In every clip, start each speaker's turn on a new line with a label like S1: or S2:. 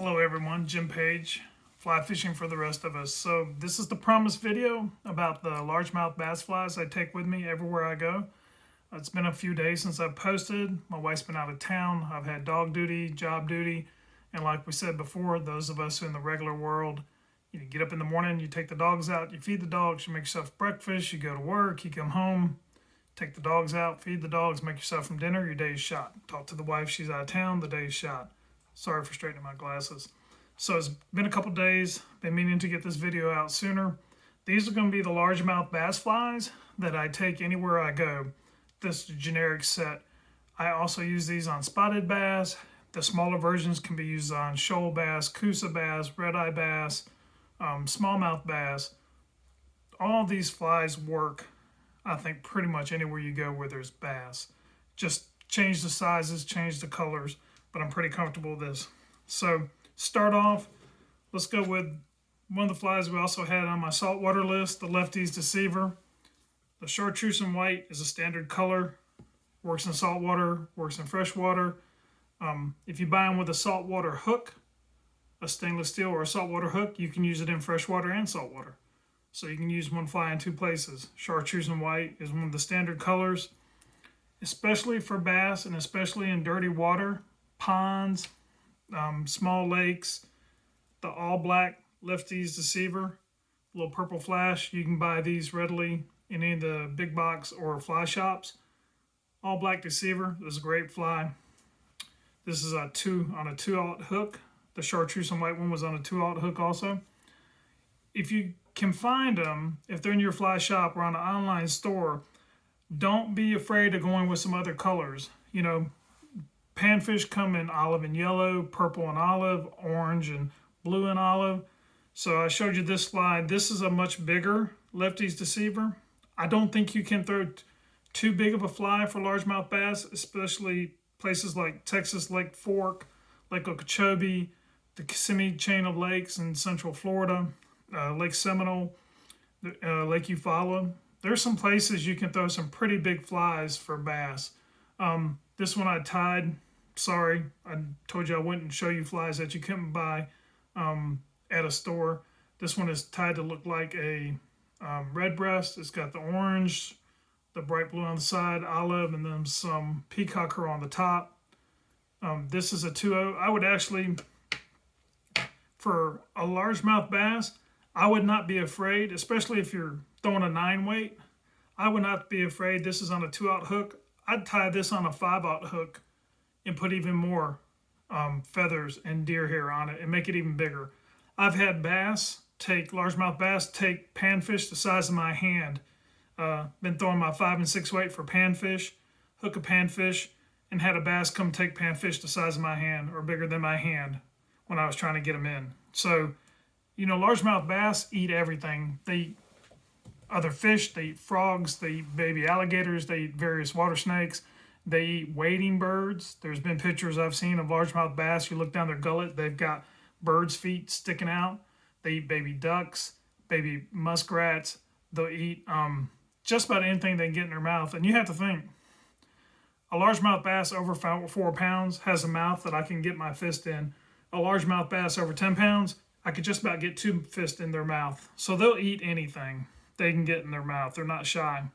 S1: Hello everyone, Jim Page, fly fishing for the rest of us. So this is the promised video about the largemouth bass flies I take with me everywhere I go. It's been a few days since I've posted. My wife's been out of town. I've had dog duty, job duty, and like we said before, those of us who in the regular world, you get up in the morning, you take the dogs out, you feed the dogs, you make yourself breakfast, you go to work, you come home, take the dogs out, feed the dogs, make yourself some dinner, your day is shot. Talk to the wife, she's out of town, the day is shot. Sorry for straightening my glasses. So it's been a couple days, been meaning to get this video out sooner. These are going to be the largemouth bass flies that I take anywhere I go. This generic set. I also use these on spotted bass. The smaller versions can be used on shoal bass, coosa bass, red-eye bass, smallmouth bass. All of these flies work, I think, pretty much anywhere you go where there's bass. Just change the sizes, change the colors, but I'm pretty comfortable with this. So start off, let's go with one of the flies we also had on my saltwater list, the Lefty's Deceiver. The chartreuse and white is a standard color, works in saltwater, works in freshwater. If you buy them with a saltwater hook, a stainless steel or a saltwater hook, you can use it in freshwater and saltwater. So you can use one fly in two places. Chartreuse and white is one of the standard colors, especially for bass and especially in dirty water, ponds, small lakes. The all black Lefty's Deceiver, little purple flash. You can buy these readily in any of the big box or fly shops. All black Deceiver is a great fly. This is on a 2/0 hook. The chartreuse and white one was on a 2/0 hook also. If you can find them, if they're in your fly shop or on an online store, don't be afraid of going with some other colors. You know, panfish come in olive and yellow, purple and olive, orange and blue and olive. So I showed you this fly. This is a much bigger Lefty's Deceiver. I don't think you can throw too big of a fly for largemouth bass, especially places like Texas Lake Fork, Lake Okeechobee, the Kissimmee chain of lakes in central Florida, Lake Seminole, Lake Eufaula. There's some places you can throw some pretty big flies for bass. This one I tied. Sorry, I told you I wouldn't show you flies that you couldn't buy at a store. This one is tied to look like a red breast. It's got the orange, the bright blue on the side, olive, and then some peacocker on the top. This is a 2/0. I would actually, for a largemouth bass, I would not be afraid, especially if you're throwing a 9 weight. I would not be afraid. This is on a 2/0 hook. I'd tie this on a 5/0 hook and put even more feathers and deer hair on it and make it even bigger. I've had largemouth bass take panfish the size of my hand. Been throwing my 5 and 6 weight for panfish, hook a panfish, and had a bass come take panfish the size of my hand or bigger than my hand when I was trying to get them in. So, you know, largemouth bass eat everything. They eat other fish, they eat frogs, they eat baby alligators, they eat various water snakes, they eat wading birds. There's been pictures I've seen of largemouth bass. You look down their gullet, they've got birds' feet sticking out. They eat baby ducks, baby muskrats. They'll eat just about anything they can get in their mouth. And you have to think, a largemouth bass over 4 pounds has a mouth that I can get my fist in. A largemouth bass over 10 pounds, I could just about get 2 fists in their mouth. So they'll eat anything they can get in their mouth. They're not shy.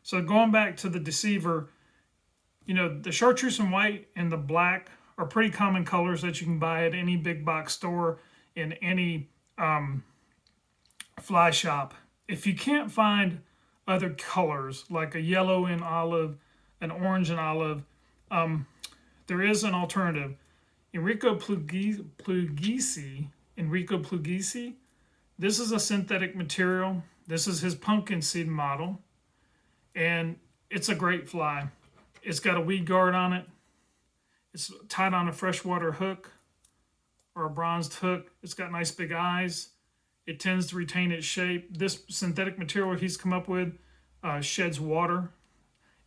S1: So going back to the Deceiver, you know, the chartreuse and white and the black are pretty common colors that you can buy at any big box store in any fly shop. If you can't find other colors like a yellow and olive, an orange and olive, there is an alternative. Enrico Puglisi, this is a synthetic material. This is his Pumpkinseed model, and it's a great fly. It's got a weed guard on it. It's tied on a freshwater hook or a bronzed hook. It's got nice big eyes. It tends to retain its shape. This synthetic material he's come up with sheds water,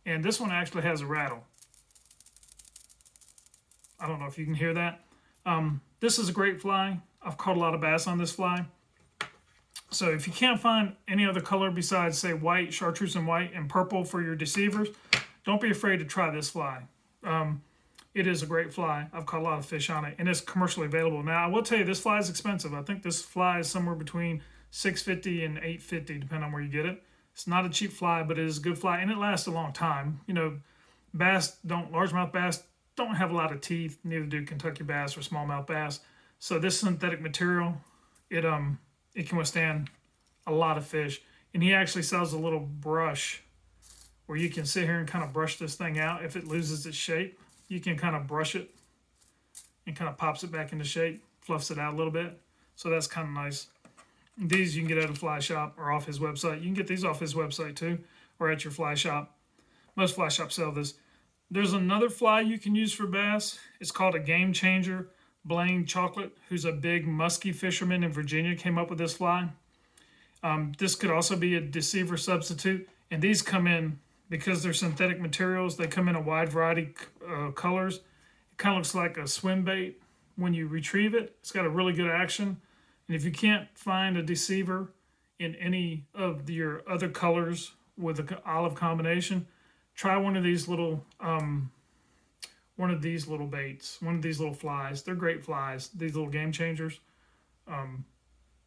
S1: and this one actually has a rattle. I don't know if you can hear that. This is a great fly. I've caught a lot of bass on this fly. So if you can't find any other color besides, say, white, chartreuse and white, and purple for your deceivers, don't be afraid to try this fly. It is a great fly. I've caught a lot of fish on it, and it's commercially available. Now, I will tell you, this fly is expensive. I think this fly is somewhere between $6.50 and $8.50, depending on where you get it. It's not a cheap fly, but it is a good fly, and it lasts a long time. You know, largemouth bass don't have a lot of teeth. Neither do Kentucky bass or smallmouth bass. So this synthetic material, it can withstand a lot of fish. And he actually sells a little brush where you can sit here and kind of brush this thing out. If it loses its shape, you can kind of brush it and kind of pops it back into shape, fluffs it out a little bit. So that's kind of nice. These you can get at a fly shop or off his website. You can get these off his website too, or at your fly shop. Most fly shops sell this. There's another fly you can use for bass. It's called a Game Changer. Blaine Chocolate, who's a big musky fisherman in Virginia, came up with this fly. This could also be a deceiver substitute. And these come in, because they're synthetic materials, they come in a wide variety of colors. It kind of looks like a swim bait when you retrieve it. It's got a really good action. And if you can't find a deceiver in any of your other colors with an olive combination, try one of these little baits, one of these little flies. They're great flies, these little Game Changers.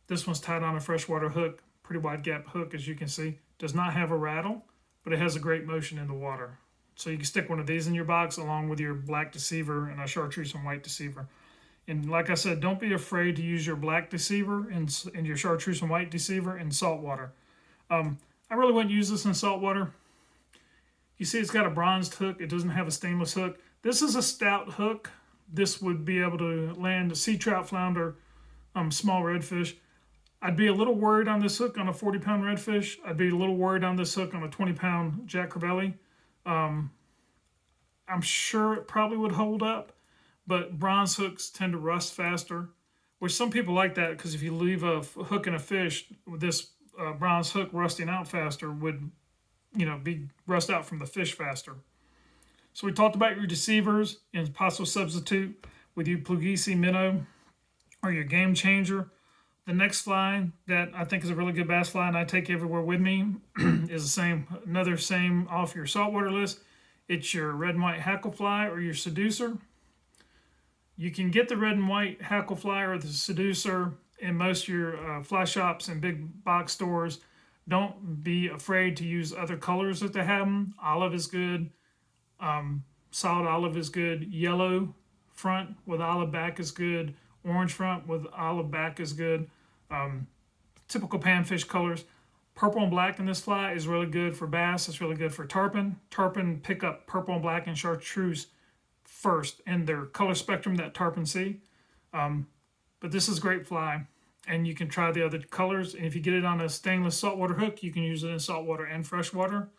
S1: This one's tied on a freshwater hook, pretty wide gap hook, as you can see. Does not have a rattle, but it has a great motion in the water. So you can stick one of these in your box along with your black deceiver and a chartreuse and white deceiver. And like I said, don't be afraid to use your black deceiver and your chartreuse and white deceiver in saltwater. I really wouldn't use this in saltwater. You see it's got a bronzed hook. It doesn't have a stainless hook. This is a stout hook. This would be able to land a sea trout, flounder, small redfish. I'd be a little worried on this hook on a 40-pound redfish. I'd be a little worried on this hook on a 20-pound jack crevelli. I'm sure it probably would hold up, but bronze hooks tend to rust faster, which some people like that, because if you leave a hook in a fish with this bronze hook rusting out faster, would be rust out from the fish faster. So we talked about your deceivers and possible substitute with your Puglisi minnow or your Game Changer. The next fly that I think is a really good bass fly and I take everywhere with me is another same off your saltwater list. It's your red and white hackle fly or your seducer. You can get the red and white hackle fly or the seducer in most of your fly shops and big box stores. Don't be afraid to use other colors if they have them. Olive is good. Solid olive is good. Yellow front with olive back is good. Orange front with olive back is good. Typical panfish colors. Purple and black in this fly is really good for bass. It's really good for tarpon. Tarpon pick up purple and black and chartreuse first in their color spectrum that tarpon see. But this is a great fly, and you can try the other colors. And if you get it on a stainless saltwater hook, you can use it in saltwater and freshwater.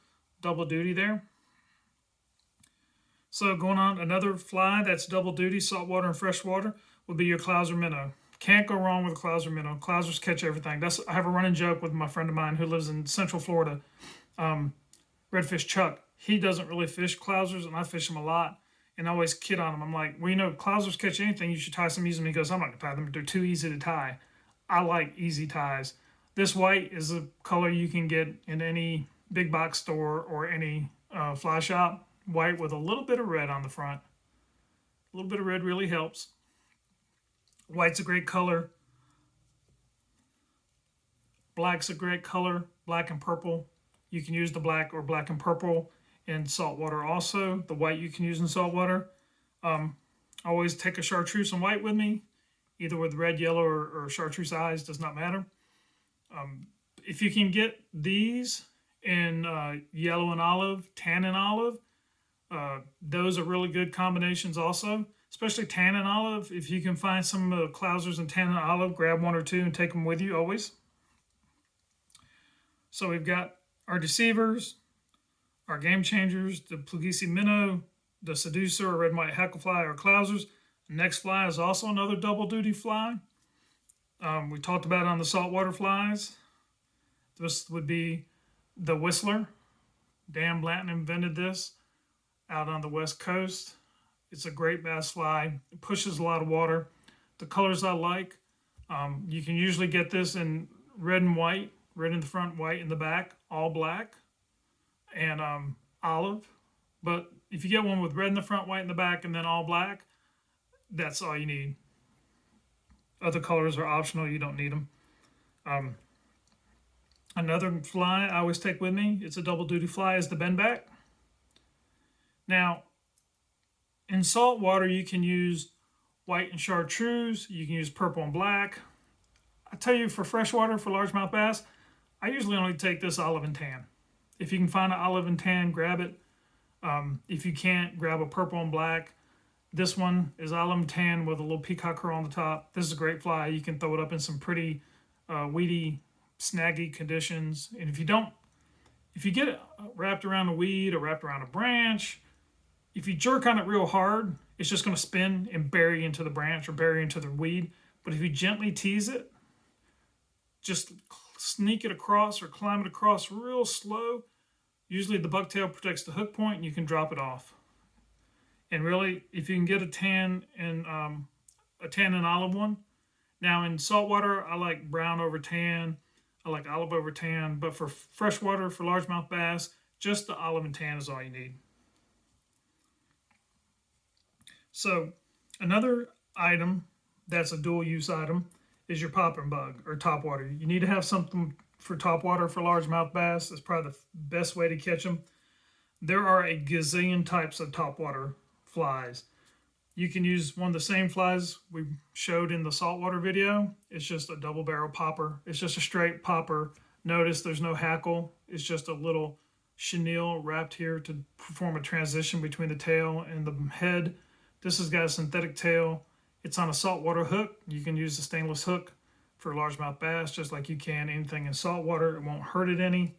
S1: Double duty there. So going on, another fly that's double duty, saltwater and freshwater, would be your Clouser minnow. Can't go wrong with a Clouser minnow. Clousers catch everything. I have a running joke with my friend of mine who lives in Central Florida, Redfish Chuck. He doesn't really fish Clousers, and I fish them a lot, and I always kid on him. I'm like, well, Clousers catch anything. You should tie some easy. He goes, I'm not going to tie them. They're too easy to tie. I like easy ties. This white is a color you can get in any big box store or any fly shop. White with a little bit of red on the front. A little bit of red really helps. White's a great color. Black's a great color. Black and purple. You can use the black or black and purple in saltwater also. The white you can use in saltwater. Always take a chartreuse and white with me, either with red, yellow, or chartreuse eyes, does not matter. If you can get these in yellow and olive, tan and olive, those are really good combinations also, especially tan and olive. If you can find some Clousers and tan and olive, grab one or two and take them with you always. So we've got our deceivers, our Game Changers, the Puglisi minnow, the seducer or red and white hackle fly or Clousers. The next fly is also another double duty fly. We talked about it on the saltwater flies. This would be the Whistler. Dan Blanton invented this out on the West Coast. It's a great bass fly. It pushes a lot of water. The colors I like, you can usually get this in red and white, red in the front, white in the back, all black, and olive. But if you get one with red in the front, white in the back, and then all black, that's all you need. Other colors are optional. You don't need them. Another fly I always take with me, it's a double duty fly, is the Bendback. Now, in salt water, you can use white and chartreuse. You can use purple and black. I tell you, for freshwater, for largemouth bass, I usually only take this olive and tan. If you can find an olive and tan, grab it. If you can't, grab a purple and black. This one is olive and tan with a little peacock curl on the top. This is a great fly. You can throw it up in some pretty weedy, snaggy conditions. And if you get it wrapped around a weed or wrapped around a branch, if you jerk on it real hard, it's just going to spin and bury into the branch or bury into the weed. But if you gently tease it, just sneak it across or climb it across real slow, usually the bucktail protects the hook point and you can drop it off. And really, if you can get a tan and olive one. Now in saltwater, I like brown over tan. I like olive over tan. But for freshwater, for largemouth bass, just the olive and tan is all you need. So another item that's a dual use item is your popping bug or topwater. You need to have something for topwater for largemouth bass. It's probably the best way to catch them. There are a gazillion types of topwater flies. You can use one of the same flies we showed in the saltwater video. It's just a double barrel popper. It's just a straight popper. Notice there's no hackle. It's just a little chenille wrapped here to perform a transition between the tail and the head. This has got a synthetic tail. It's on a saltwater hook. You can use a stainless hook for largemouth bass, just like you can anything in saltwater. It won't hurt it any.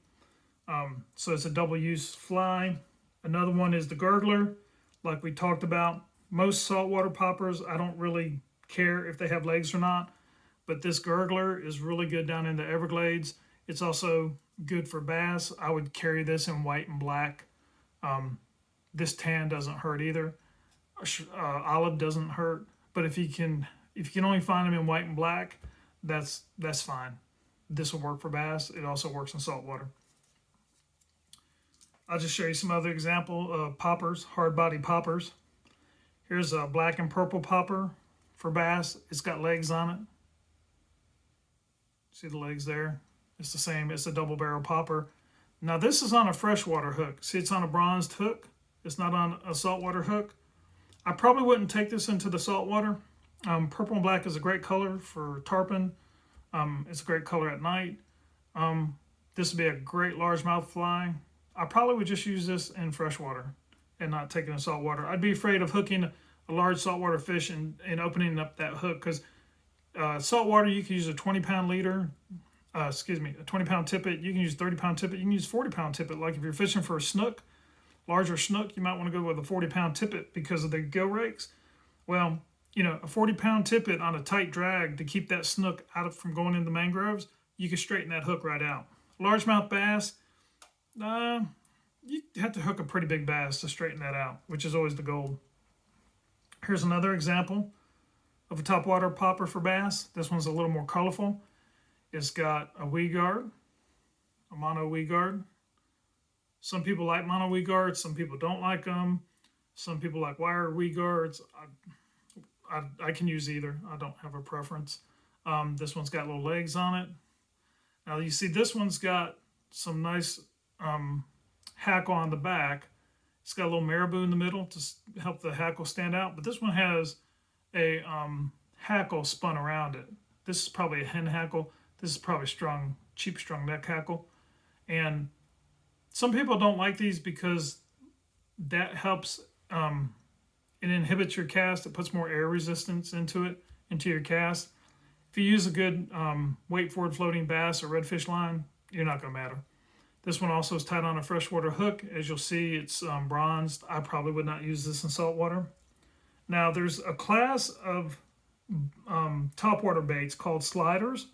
S1: So it's a double use fly. Another one is the gurgler, like we talked about. Most saltwater poppers, I don't really care if they have legs or not, but this gurgler is really good down in the Everglades. It's also good for bass. I would carry this in white and black. This tan doesn't hurt either. Olive doesn't hurt, but if you can only find them in white and black, that's fine. This will work for bass. It also works in saltwater. I'll just show you some other example of poppers, hard body poppers. Here's a black and purple popper for bass. It's got legs on it. See the legs there? It's the same. It's a double barrel popper. Now this is on a freshwater hook. See, it's on a bronzed hook. It's not on a saltwater hook. I probably wouldn't take this into the saltwater. Purple and black is a great color for tarpon. It's a great color at night. This would be a great largemouth fly. I probably would just use this in freshwater and not take it in saltwater. I'd be afraid of hooking a large saltwater fish and opening up that hook, because saltwater you can use a 20-pound leader. A 20-pound tippet. You can use 30-pound tippet. You can use 40-pound tippet. Like if you're fishing for a snook, larger snook, you might want to go with a 40-pound tippet because of the gill rakes. Well, a 40-pound tippet on a tight drag to keep that snook from going into the mangroves, you can straighten that hook right out. Largemouth bass, you have to hook a pretty big bass to straighten that out, which is always the goal. Here's another example of a topwater popper for bass. This one's a little more colorful. It's got a weed guard, a mono weed guard. Some people like mono weed guards. Some people don't like them. Some people like wire weed guards. I can use either. I don't have a preference. This one's got little legs on it. Now you see this one's got some nice hackle on the back. It's got a little marabou in the middle to help the hackle stand out. But this one has a hackle spun around it. This is probably a hen hackle. This is probably cheap strung neck hackle. And some people don't like these because that helps, it inhibits your cast. It puts more air resistance into your cast. If you use a good weight forward floating bass or redfish line, you're not going to matter. This one also is tied on a freshwater hook. As you'll see, it's bronzed. I probably would not use this in saltwater. Now, there's a class of topwater baits called sliders,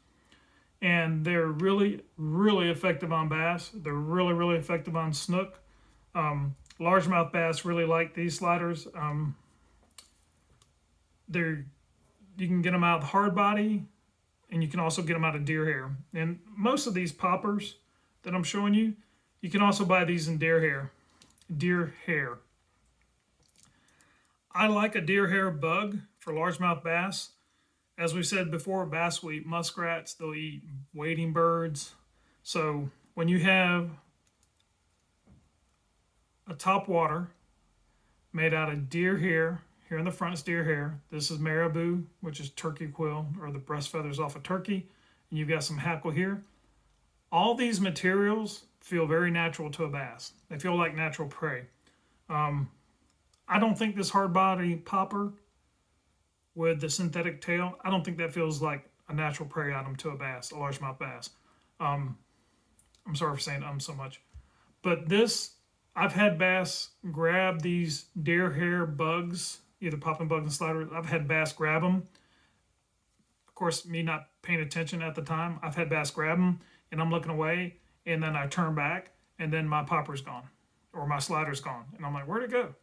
S1: and they're really, really effective on bass. They're really, really effective on snook. Largemouth bass really like these sliders. You can get them out of hard body, and you can also get them out of deer hair. And most of these poppers that I'm showing you, you can also buy these in deer hair. I like a deer hair bug for largemouth bass. As we said before, bass will eat muskrats, they'll eat wading birds. So when you have a top water made out of deer hair, here in the front is deer hair. This is marabou, which is turkey quill, or the breast feathers off a turkey. And you've got some hackle here. All these materials feel very natural to a bass. They feel like natural prey. I don't think this hard body popper with the synthetic tail, I don't think that feels like a natural prey item to a bass, a largemouth bass. I'm sorry for saying so much. But this, I've had bass grab these deer hair bugs, either popping bugs and sliders. I've had bass grab them. Of course, me not paying attention at the time, I've had bass grab them, and I'm looking away, and then I turn back, and then my popper's gone, or my slider's gone. And I'm like, where'd it go?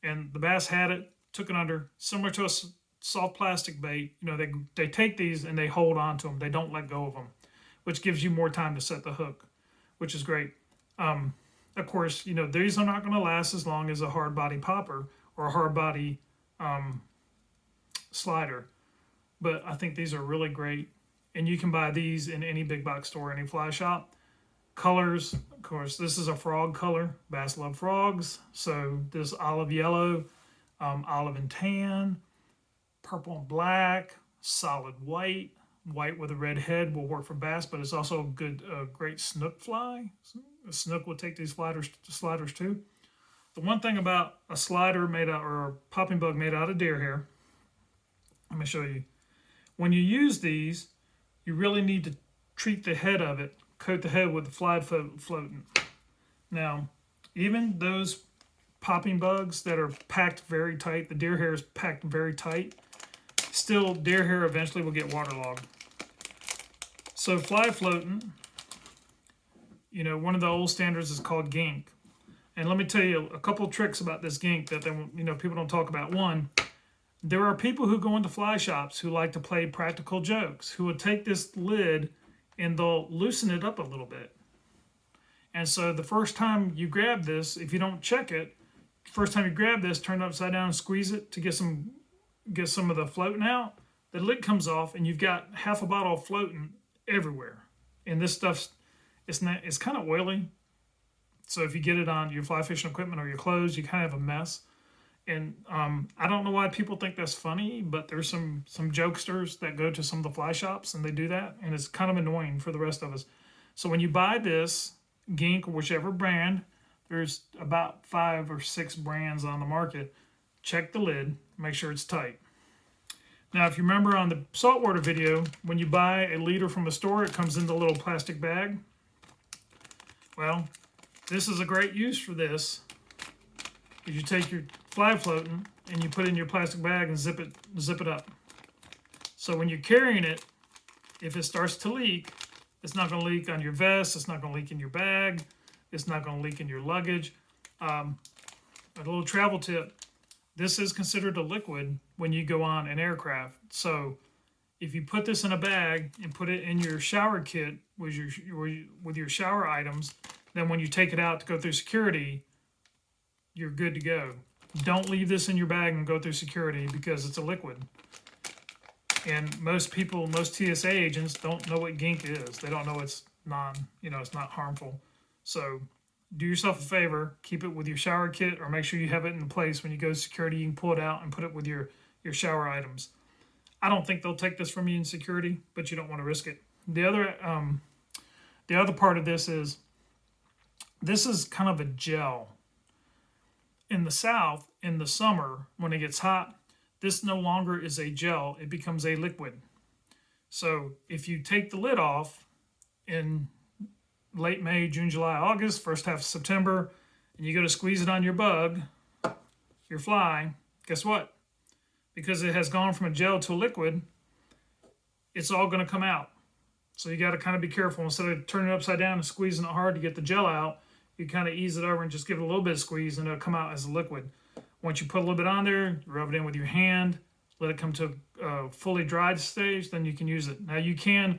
S1: And the bass had it, took it under, similar to a soft plastic bait. You know, they take these and they hold on to them. They don't let go of them, which gives you more time to set the hook, which is great. Of course, you know, these are not going to last as long as a hard body popper or a hard body slider. But I think these are really great. And you can buy these in any big box store, any fly shop. Colors, of course, this is a frog color. Bass love frogs. So this olive yellow, olive and tan, purple and black, solid white. White with a red head will work for bass, but it's also a good, great snook fly. A snook will take these sliders too. The one thing about a slider made out, or a popping bug made out of deer hair, let me show you. When you use these, you really need to treat the head of it, coat the head with the fly floatant. Now, even those popping bugs that are packed very tight, the deer hair is packed very tight, still deer hair eventually will get waterlogged. So fly floatant, you know, one of the old standards is called gink. And let me tell you a couple of tricks about this gink that people don't talk about. One, there are people who go into fly shops who like to play practical jokes, who will take this lid and they'll loosen it up a little bit. And so the first time you grab this, if you don't check it, first time you grab this, turn it upside down and squeeze it to get some of the floating out, the lid comes off and you've got half a bottle of floating everywhere. And this stuff's, it's kind of oily. So if you get it on your fly fishing equipment or your clothes, you kind of have a mess. And I don't know why people think that's funny, but there's some jokesters that go to some of the fly shops and they do that, and it's kind of annoying for the rest of us. So when you buy this gink or whichever brand, there's about 5 or 6 brands on the market. Check the lid, make sure it's tight. Now, if you remember on the saltwater video, when you buy a leader from a store, it comes in the little plastic bag. Well, this is a great use for this. Is you take your fly floating and you put it in your plastic bag and zip it up. So when you're carrying it, if it starts to leak, it's not going to leak on your vest, it's not going to leak in your bag, it's not going to leak in your luggage. A little travel tip, this is considered a liquid when you go on an aircraft. So if you put this in a bag and put it in your shower kit with your shower items, then when you take it out to go through security, you're good to go. Don't leave this in your bag and go through security because it's a liquid. And most people, most TSA agents don't know what gink is. They don't know it's it's not harmful. So do yourself a favor, keep it with your shower kit, or make sure you have it in place when you go to security. You can pull it out and put it with your shower items. I don't think they'll take this from you in security, but you don't want to risk it. The other part of this is kind of a gel. In the South, in the summer, when it gets hot, this no longer is a gel, it becomes a liquid. So if you take the lid off in late May, June, July, August, first half of September, and you go to squeeze it on your bug, your fly, guess what? Because it has gone from a gel to a liquid, it's all going to come out. So you got to kind of be careful. Instead of turning it upside down and squeezing it hard to get the gel out, you kind of ease it over and just give it a little bit of squeeze and it'll come out as a liquid. Once you put a little bit on there, rub it in with your hand, let it come to a fully dried stage, then you can use it. Now you can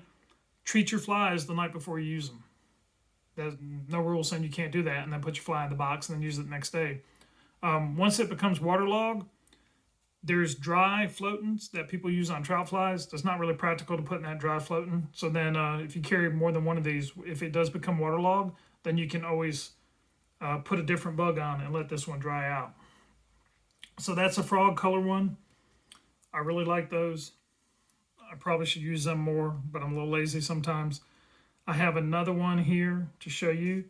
S1: treat your flies the night before you use them. There's no rule saying you can't do that, and then put your fly in the box and then use it the next day. Once it becomes waterlogged, There's dry floatants that people use on trout flies. That's not really practical to put in that dry floatant. So then if you carry more than one of these, if it does become waterlogged, then you can always put a different bug on and let this one dry out. So that's a frog color one. I really like those. I probably should use them more, but I'm a little lazy sometimes. I have another one here to show you.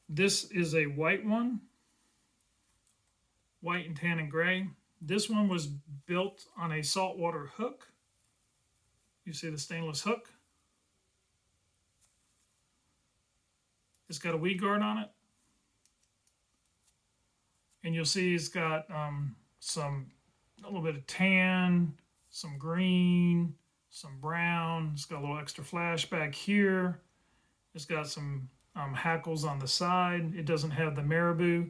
S1: This is a white one, white and tan and gray. This one was built on a saltwater hook. You see the stainless hook. It's got a weed guard on it. And you'll see it's got a little bit of tan, some green, some brown. It's got a little extra flash back here. It's got some hackles on the side. It doesn't have the marabou.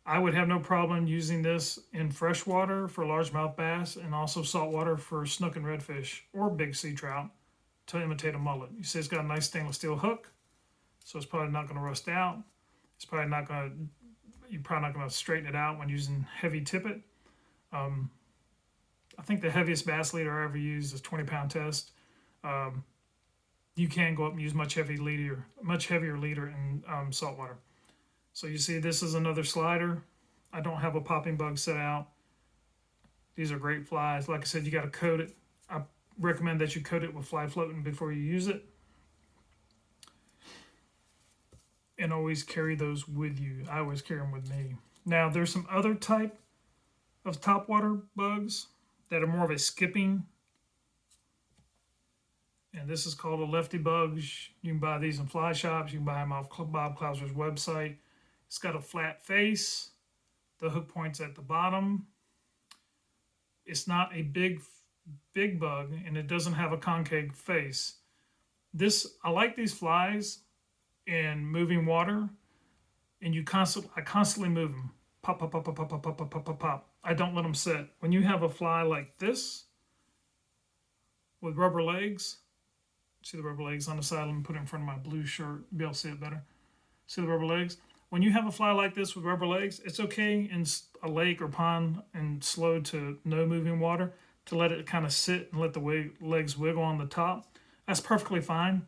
S1: I would have no problem using this in freshwater for largemouth bass and also saltwater for snook and redfish or big sea trout to imitate a mullet. You see it's got a nice stainless steel hook, so it's probably not going to rust out. It's probably not going to, you're probably not going to straighten it out when using heavy tippet. I think the heaviest bass leader I ever used is 20-pound test. You can go up and use much heavier leader in saltwater. So you see this is another slider. I don't have a popping bug set out. These are great flies. Like I said, you got to coat it. I recommend that you coat it with fly floating before you use it. And always carry those with you. I always carry them with me. Now there's some other type of topwater bugs that are more of a skipping. And this is called a lefty bug. You can buy these in fly shops. You can buy them off Bob Clousers' website. It's got a flat face. The hook point's at the bottom. It's not a big bug, and it doesn't have a concave face. I like these flies in moving water, and I constantly move them. Pop, pop, pop, pop, pop, pop, pop, pop, pop, pop, pop. I don't let them sit. When you have a fly like this with rubber legs, see the rubber legs on the side? Let me put it in front of my blue shirt. You'll be able to see it better. See the rubber legs? When you have a fly like this with rubber legs, it's okay in a lake or pond and slow to no moving water to let it kind of sit and let the legs wiggle on the top. That's perfectly fine.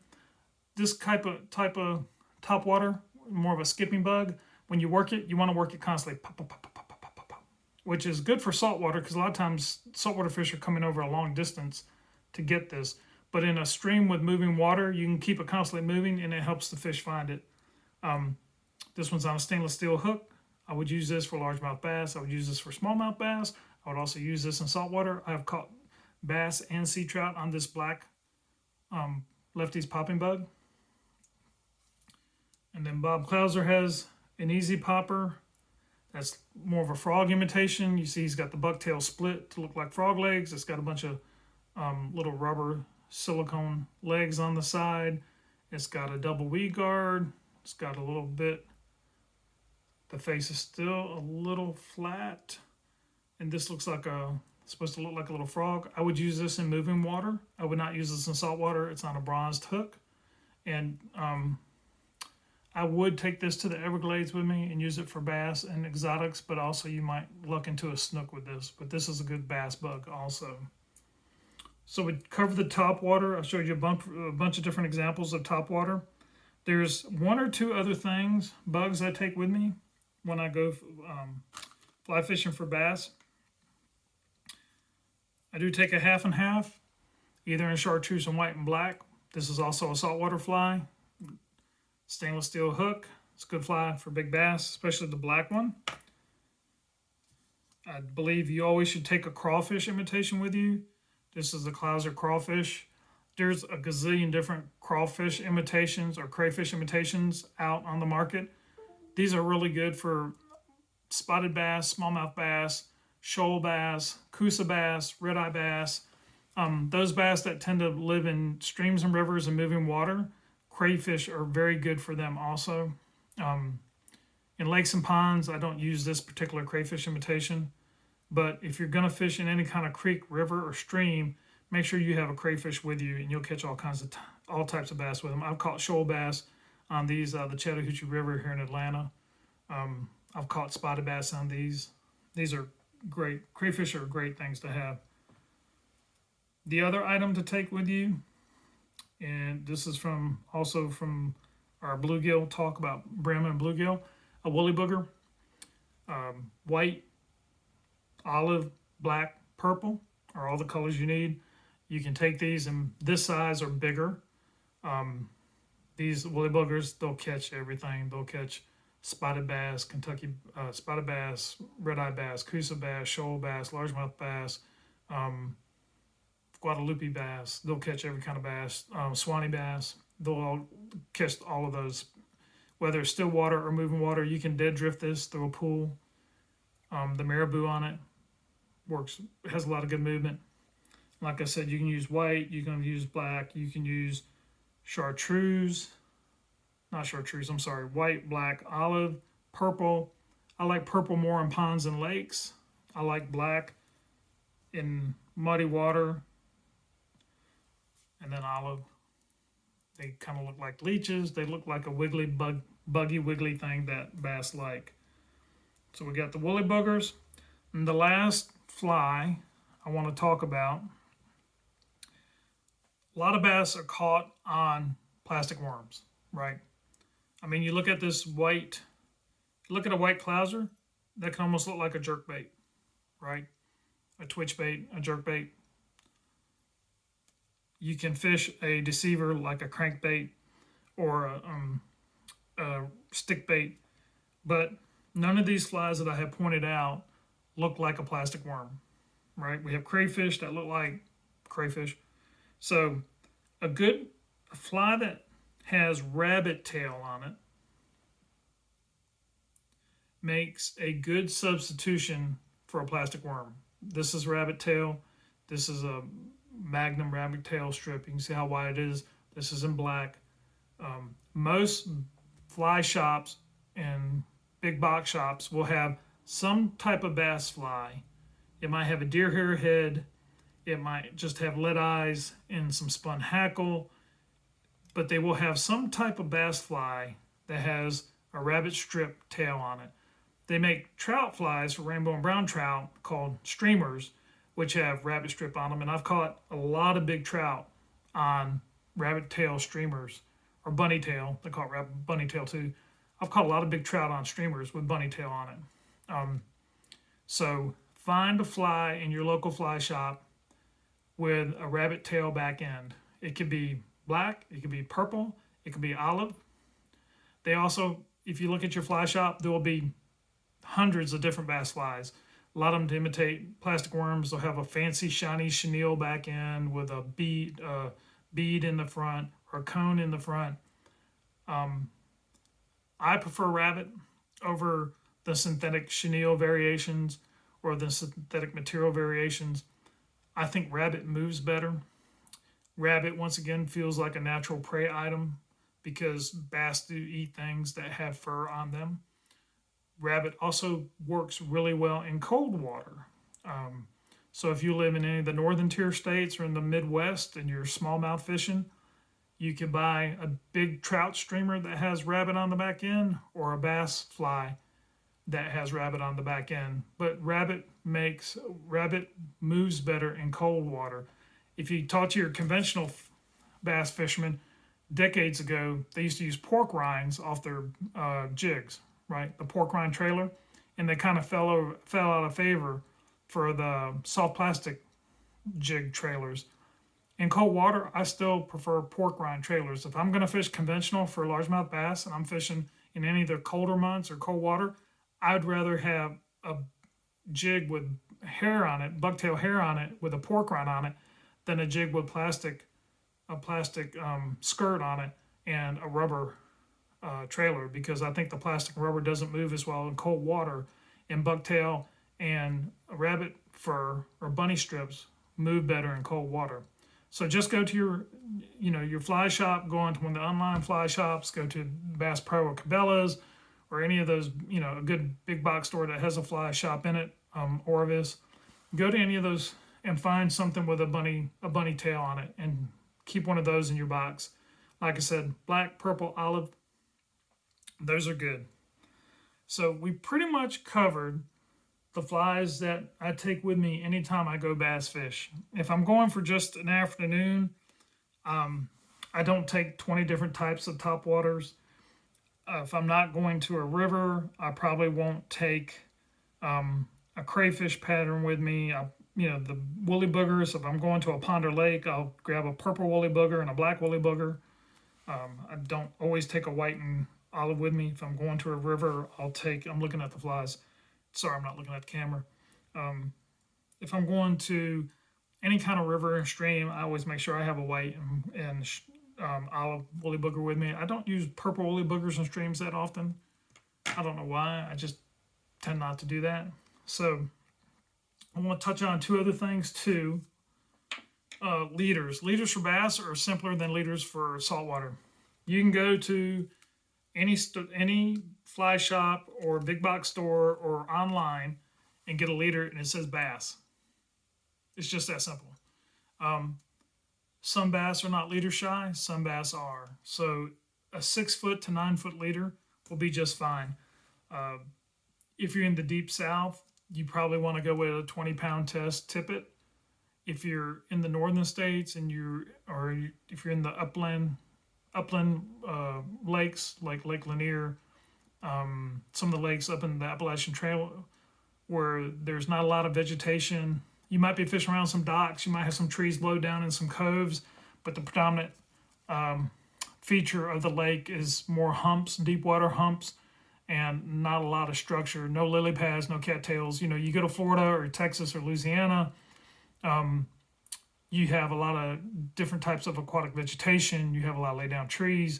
S1: This type of topwater, more of a skipping bug, when you work it, you want to work it constantly, pop, pop, pop, pop, pop, pop, pop, pop, which is good for saltwater because a lot of times saltwater fish are coming over a long distance to get this. But in a stream with moving water, you can keep it constantly moving and it helps the fish find it. This one's on a stainless steel hook. I would use this for largemouth bass. I would use this for smallmouth bass. I would also use this in saltwater. I have caught bass and sea trout on this black Lefty's popping bug. And then Bob Clouser has an easy popper. That's more of a frog imitation. You see he's got the bucktail split to look like frog legs. It's got a bunch of little rubber silicone legs on the side. It's got a double weed guard. It's got a little bit, the face is still a little flat. And this looks like supposed to look like a little frog. I would use this in moving water. I would not use this in saltwater. It's on a bronzed hook. And I would take this to the Everglades with me and use it for bass and exotics, but also you might look into a snook with this. But this is a good bass bug also. So we covered the topwater. I showed you a bunch of different examples of topwater. There's one or two other bugs I take with me when I go fly fishing for bass. I do take a half and half, either in chartreuse and white and black. This is also a saltwater fly. Stainless steel hook. It's a good fly for big bass, especially the black one. I believe you always should take a crawfish imitation with you. This is the Clouser crawfish. There's a gazillion different crawfish imitations or crayfish imitations out on the market. These are really good for spotted bass, smallmouth bass, shoal bass, coosa bass, red-eye bass. Those bass that tend to live in streams and rivers and moving water, crayfish are very good for them also. In lakes and ponds, I don't use this particular crayfish imitation. But if you're going to fish in any kind of creek, river, or stream, make sure you have a crayfish with you, and you'll catch all types of bass with them. I've caught shoal bass on these, the Chattahoochee River here in Atlanta. I've caught spotted bass on these. These are great. Crayfish are great things to have. The other item to take with you, and this is also from our bluegill talk about brim and bluegill, a woolly booger, white, olive, black, purple are all the colors you need. You can take these in this size or bigger. These woolly buggers, they'll catch everything. They'll catch spotted bass, Kentucky spotted bass, red-eye bass, coosa bass, shoal bass, largemouth bass, Guadalupe bass. They'll catch every kind of bass. Swanee bass. They'll all catch all of those. Whether it's still water or moving water, you can dead drift this through a pool. The marabou on it works. It has a lot of good movement. Like I said, you can use white. You can use black. You can use chartreuse. Not chartreuse. I'm sorry. White, black, olive, purple. I like purple more in ponds and lakes. I like black in muddy water. And then olive. They kind of look like leeches. They look like a wiggly, buggy, wiggly thing that bass like. So we got the woolly buggers. And the last fly I want to talk about. A lot of bass are caught on plastic worms, right? I mean, you look at this white, look at a white clouser, that can almost look like a jerkbait, right? A twitch bait, a jerkbait. You can fish a deceiver like a crankbait or a stick bait, but none of these flies that I have pointed out look like a plastic worm, right? We have crayfish that look like crayfish. So a fly that has rabbit tail on it makes a good substitution for a plastic worm. This is rabbit tail. This is a Magnum rabbit tail strip. You can see how wide it is. This is in black. Most fly shops and big box shops will have some type of bass fly. It might have a deer hair head. It might just have lead eyes and some spun hackle. But they will have some type of bass fly that has a rabbit strip tail on it. They make trout flies for rainbow and brown trout called streamers, which have rabbit strip on them. And I've caught a lot of big trout on rabbit tail streamers, or bunny tail. They call it bunny tail too. I've caught a lot of big trout on streamers with bunny tail on it. So find a fly in your local fly shop with a rabbit tail back end. It could be black, it could be purple, it could be olive. They also, if you look at your fly shop, there will be hundreds of different bass flies. A lot of them to imitate plastic worms. They'll have a fancy shiny chenille back end with a bead in the front or a cone in the front. I prefer rabbit over the synthetic chenille variations or the synthetic material variations. I think rabbit moves better. Rabbit, once again, feels like a natural prey item because bass do eat things that have fur on them. Rabbit also works really well in cold water. So if you live in any of the northern tier states or in the Midwest and you're smallmouth fishing, you can buy a big trout streamer that has rabbit on the back end or a bass fly that has rabbit on the back end. But rabbit moves better in cold water. If you talk to your conventional bass fishermen, decades ago, they used to use pork rinds off their jigs, right? The pork rind trailer, and they kind of fell out of favor for the soft plastic jig trailers. In cold water, I still prefer pork rind trailers. If I'm going to fish conventional for largemouth bass and I'm fishing in any of the colder months or cold water, I'd rather have a jig with hair on it, bucktail hair on it, with a pork rind on it, than a jig with a plastic skirt on it and a rubber trailer, because I think the plastic and rubber doesn't move as well in cold water, and bucktail and rabbit fur or bunny strips move better in cold water. So just go to your fly shop, go on to one of the online fly shops, go to Bass Pro or Cabela's or any of those, a good big box store that has a fly shop in it, Orvis. Go to any of those and find something with a bunny tail on it and keep one of those in your box. Like I said, black, purple, olive, those are good. So we pretty much covered the flies that I take with me anytime I go bass fish. If I'm going for just an afternoon, I don't take 20 different types of top waters. If I'm not going to a river, I probably won't take a crayfish pattern with me. The Wolly Buggers. If I'm going to a pond or lake, I'll grab a purple Wolly Bugger and a black Wolly Bugger. I don't always take a white and olive with me. If I'm going to a river, I'm looking at the flies. Sorry, I'm not looking at the camera. If I'm going to any kind of river and stream, I always make sure I have a white and olive Wolly Bugger with me. I don't use purple Wolly Buggers in streams that often. I don't know why. I just tend not to do that. So I want to touch on two other things too. Leaders. Leaders for bass are simpler than leaders for saltwater. You can go to any fly shop or big box store or online and get a leader and it says bass. It's just that simple. Some bass are not leader shy, some bass are. So a 6 foot to 9 foot leader will be just fine. If you're in the deep south, you probably want to go with a 20-pound test tippet. If you're in the northern states and if you're in the upland lakes like Lake Lanier, some of the lakes up in the Appalachian Trail where there's not a lot of vegetation, you might be fishing around some docks, you might have some trees blow down in some coves, but the predominant feature of the lake is more humps, deep water humps, and not a lot of structure, no lily pads, no cattails. You go to Florida or Texas or Louisiana, you have a lot of different types of aquatic vegetation. You have a lot of lay down trees.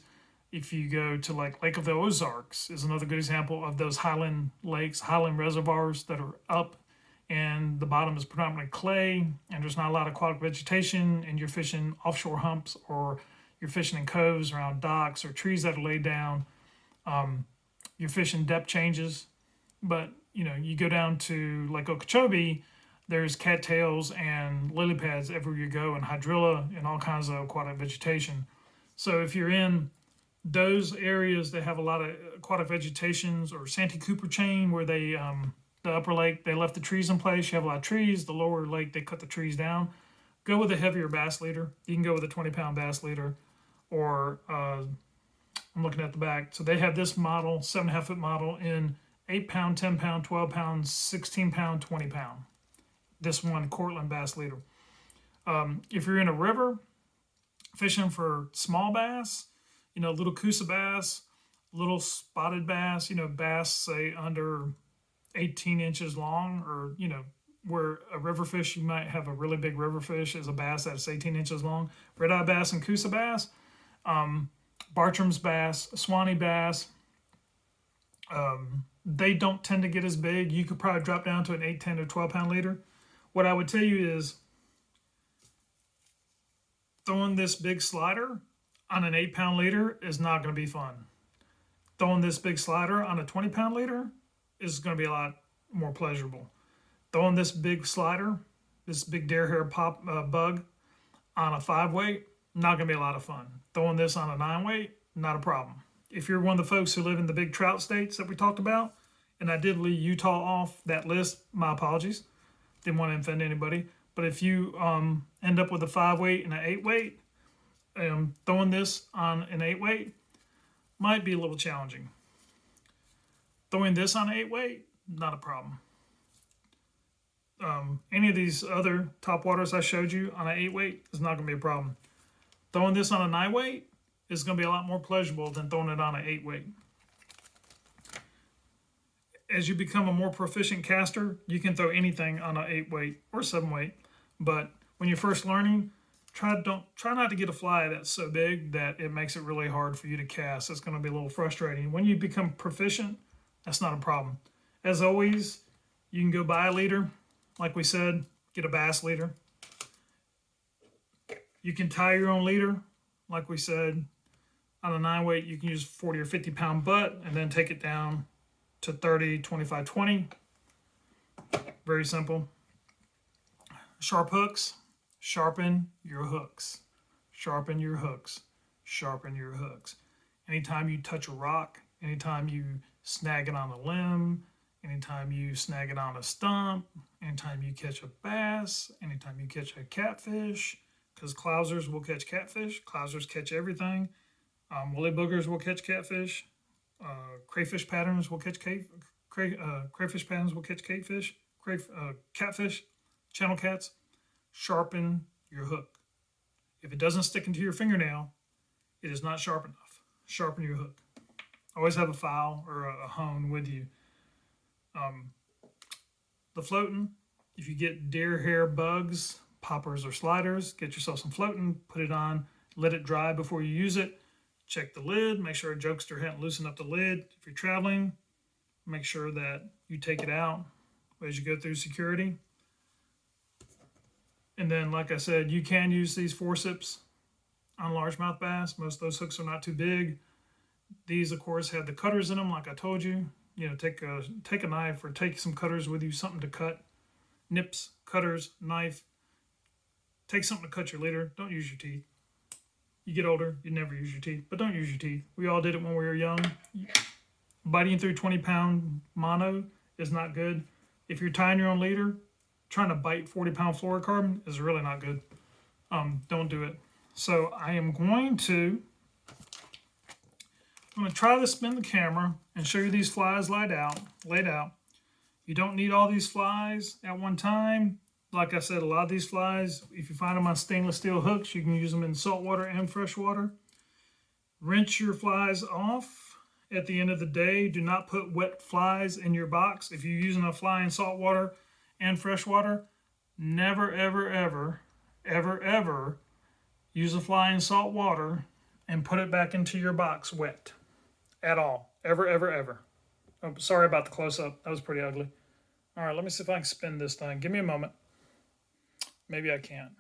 S1: If you go to Lake of the Ozarks is another good example of those highland lakes, highland reservoirs that are up and the bottom is predominantly clay and there's not a lot of aquatic vegetation and you're fishing offshore humps or you're fishing in coves around docks or trees that are laid down. You're fishing depth changes, but you go down to Lake Okeechobee, there's cattails and lily pads everywhere you go and hydrilla and all kinds of aquatic vegetation. So if you're in those areas that have a lot of aquatic vegetations or Santee Cooper chain where the upper lake, they left the trees in place, you have a lot of trees, the lower lake, they cut the trees down, go with a heavier bass leader. You can go with a 20-pound bass leader or I'm looking at the back. So they have this model, 7.5 foot model in 8-pound, 10-pound, 12-pound, 16-pound, 20-pound. This one, Cortland bass leader. If you're in a river fishing for small bass, little coosa bass, little spotted bass, bass say under 18 inches long, or where a river fish, you might have a really big river fish as a bass that's 18 inches long. Red-eye bass and coosa bass, Bartram's bass, Swanee bass, they don't tend to get as big. You could probably drop down to an 8, 10, or 12-pound leader. What I would tell you is throwing this big slider on an 8-pound leader is not going to be fun. Throwing this big slider on a 20-pound leader is going to be a lot more pleasurable. Throwing this big slider, this big dare hair pop bug on a 5-weight, not going to be a lot of fun. Throwing this on a 9-weight, not a problem. If you're one of the folks who live in the big trout states that we talked about, and I did leave Utah off that list, my apologies. Didn't want to offend anybody. But if you end up with a 5-weight and an 8-weight, throwing this on an 8-weight might be a little challenging. Throwing this on an 8-weight, not a problem. Any of these other top waters I showed you on an 8-weight is not going to be a problem. Throwing this on a 9-weight is going to be a lot more pleasurable than throwing it on an 8-weight. As you become a more proficient caster, you can throw anything on an 8-weight or 7-weight. But when you're first learning, try not to get a fly that's so big that it makes it really hard for you to cast. It's going to be a little frustrating. When you become proficient, that's not a problem. As always, you can go buy a leader. Like we said, get a bass leader. You can tie your own leader. Like we said, on a 9-weight, you can use 40 or 50-pound butt and then take it down to 30, 25, 20. Very simple. Sharp hooks. Sharpen your hooks. Sharpen your hooks. Sharpen your hooks. Anytime you touch a rock, anytime you snag it on a limb, anytime you snag it on a stump, anytime you catch a bass, anytime you catch a catfish, because Clousers will catch catfish. Clousers catch everything. Wolly Buggers will catch catfish. Crayfish patterns will catch crayfish patterns will catch catfish. Channel cats. Sharpen your hook. If it doesn't stick into your fingernail, it is not sharp enough. Sharpen your hook. Always have a file or a hone with you. The floating, if you get deer hair bugs, poppers, or sliders, get yourself some floating, put it on, let it dry before you use it. Check the lid, make sure a jokester hadn't loosened up the lid. If you're traveling, make sure that you take it out as you go through security. And then, like I said, you can use these forceps on largemouth bass. Most of those hooks are not too big. These, of course, have the cutters in them, like I told you. You know, take a knife or take some cutters with you, something to cut. Nips, cutters, knife. Take something to cut your leader. Don't use your teeth. You get older, you never use your teeth, but don't use your teeth. We all did it when we were young. Biting through 20-pound mono is not good. If you're tying your own leader, trying to bite 40-pound fluorocarbon is really not good. Don't do it. So I'm going to try to spin the camera and show you these flies laid out. You don't need all these flies at one time. Like I said, a lot of these flies, if you find them on stainless steel hooks, you can use them in saltwater and freshwater. Rinse your flies off at the end of the day. Do not put wet flies in your box. If you're using a fly in saltwater and freshwater, never, ever, ever, ever, ever use a fly in saltwater and put it back into your box wet. At all. Ever, ever, ever. Oh, sorry about the close-up. That was pretty ugly. All right, let me see if I can spin this thing. Give me a moment. Maybe I can't.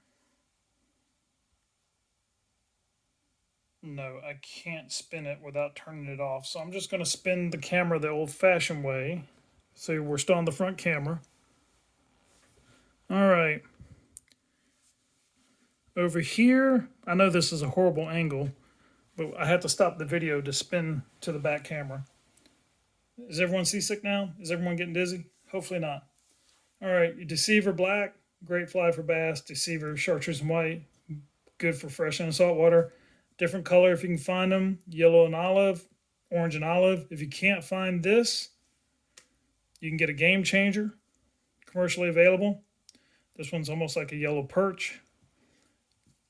S1: No, I can't spin it without turning it off. So I'm just going to spin the camera the old-fashioned way. So we're still on the front camera. All right. Over here, I know this is a horrible angle, but I have to stop the video to spin to the back camera. Is everyone seasick now? Is everyone getting dizzy? Hopefully not. All right, your Deceiver black, great fly for bass. Deceiver chartreuse and white, good for fresh and saltwater. Different color if you can find them, yellow and olive, orange and olive. If you can't find this, you can get a Game Changer, commercially available. This one's almost like a yellow perch.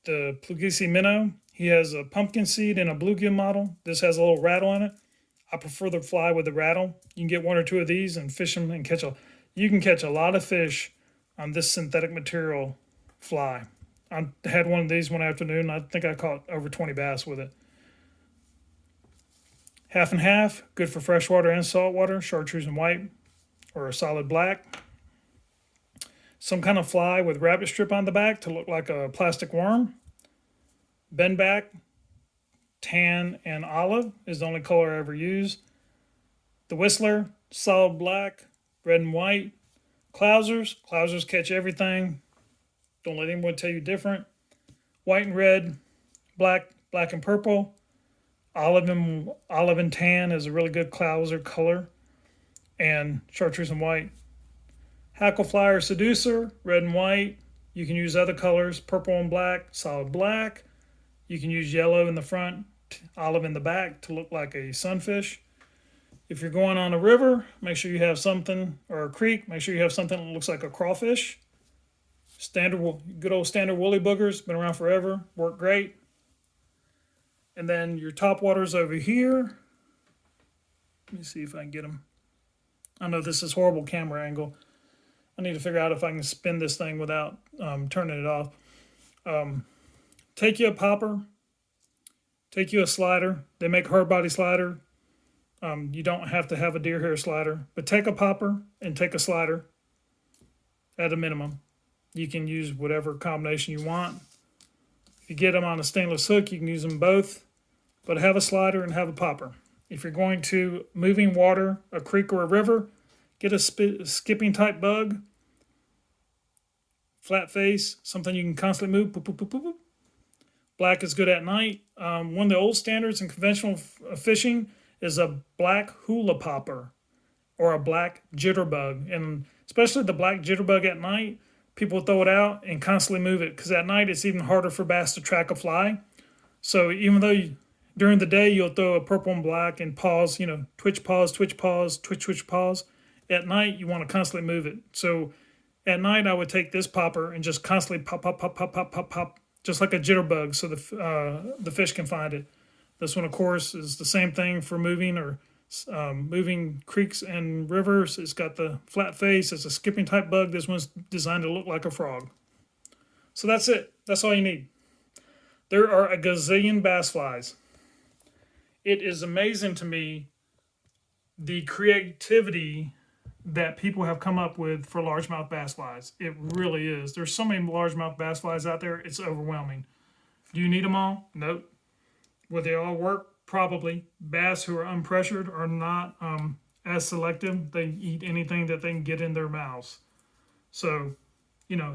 S1: The Puglisi minnow, he has a Pumpkinseed and a Bluegill model. This has a little rattle in it. I prefer the fly with the rattle. You can get one or two of these and fish them and catch you can catch a lot of fish on this synthetic material fly. I had one of these one afternoon. I think I caught over 20 bass with it. Half and Half, good for freshwater and saltwater, chartreuse and white, or a solid black. Some kind of fly with rabbit strip on the back to look like a plastic worm. Bendback, tan and olive is the only color I ever use. The Whistler, solid black, red and white. Clousers catch everything. Don't let anyone tell you different. White and red, black and purple. Olive and tan is a really good Clouser color. And chartreuse and white. Hackle Flyer Seducer, red and white. You can use other colors, purple and black, solid black. You can use yellow in the front, olive in the back to look like a sunfish. If you're going on a river, make sure you have something, or a creek, make sure you have something that looks like a crawfish. Good old standard Wolly Buggers, been around forever, work great. And then your top waters over here. Let me see if I can get them. I know this is horrible camera angle. I need to figure out if I can spin this thing without turning it off. Take you a popper. Take you a slider. They make hard body slider. You don't have to have a deer hair slider. But take a popper and take a slider at a minimum. You can use whatever combination you want. If you get them on a stainless hook, you can use them both. But have a slider and have a popper. If you're going to moving water, a creek or a river, get a skipping type bug. Flat face, something you can constantly move. Boop, boop, boop, boop, boop. Black is good at night. One of the old standards in conventional fishing is a black hula popper. or a black jitterbug. And especially the black jitterbug at night, people throw it out and constantly move it because at night it's even harder for bass to track a fly. So even though during the day you'll throw a purple and black and pause, twitch, pause, twitch, pause, twitch, twitch, pause. At night you want to constantly move it. So at night I would take this popper and just constantly pop, pop, pop, pop, pop, pop, pop, just like a jitterbug, so the fish can find it. This one, of course, is the same thing for moving creeks and rivers. It's got the flat face. It's a skipping type bug. This one's designed to look like a frog. So that's it. That's all you need. There are a gazillion bass flies. It is amazing to me the creativity that people have come up with for largemouth bass flies. It really is. There's so many largemouth bass flies out there, it's overwhelming. Do you need them all? Nope. Will they all work? Probably. Bass who are unpressured are not as selective. They eat anything that they can get in their mouths. So,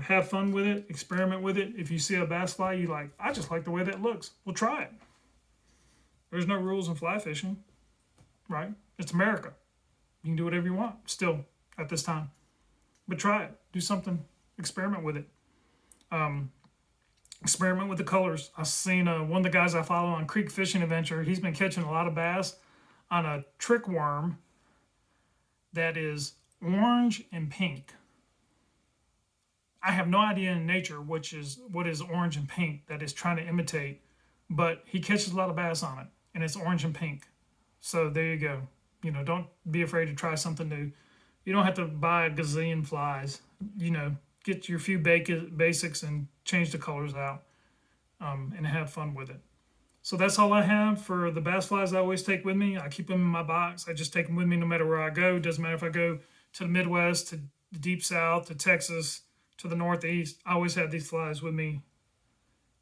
S1: have fun with it. Experiment with it. If you see a bass fly you like, I just like the way that looks. Well, try it. There's no rules in fly fishing, right? It's America. You can do whatever you want still at this time. But try it. Do something. Experiment with it. Experiment with the colors. I've seen one of the guys I follow on Creek Fishing Adventure. He's been catching a lot of bass on a trick worm that is orange and pink. I have no idea in nature what is orange and pink that is trying to imitate, but he catches a lot of bass on it, and it's orange and pink. So there you go. Don't be afraid to try something new. You don't have to buy a gazillion flies. Get your few basics and change the colors out and have fun with it. So that's all I have for the bass flies I always take with me. I keep them in my box. I just take them with me no matter where I go. Doesn't matter if I go to the Midwest, to the Deep South, to Texas, to the Northeast. I always have these flies with me,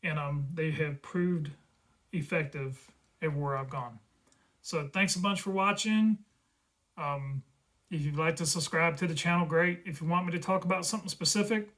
S1: and they have proved effective everywhere I've gone. So thanks a bunch for watching. If you'd like to subscribe to the channel, great. If you want me to talk about something specific,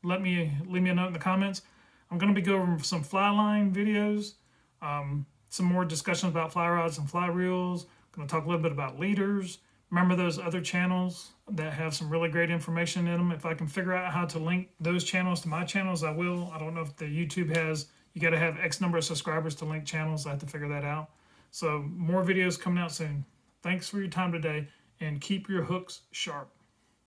S1: leave me a note in the comments. I'm going to be going over some fly line videos, some more discussions about fly rods and fly reels. I'm going to talk a little bit about leaders. Remember those other channels that have some really great information in them. If I can figure out how to link those channels to my channels, I will. I don't know if the YouTube has, you got to have X number of subscribers to link channels. I have to figure that out. So more videos coming out soon. Thanks for your time today, and keep your hooks sharp.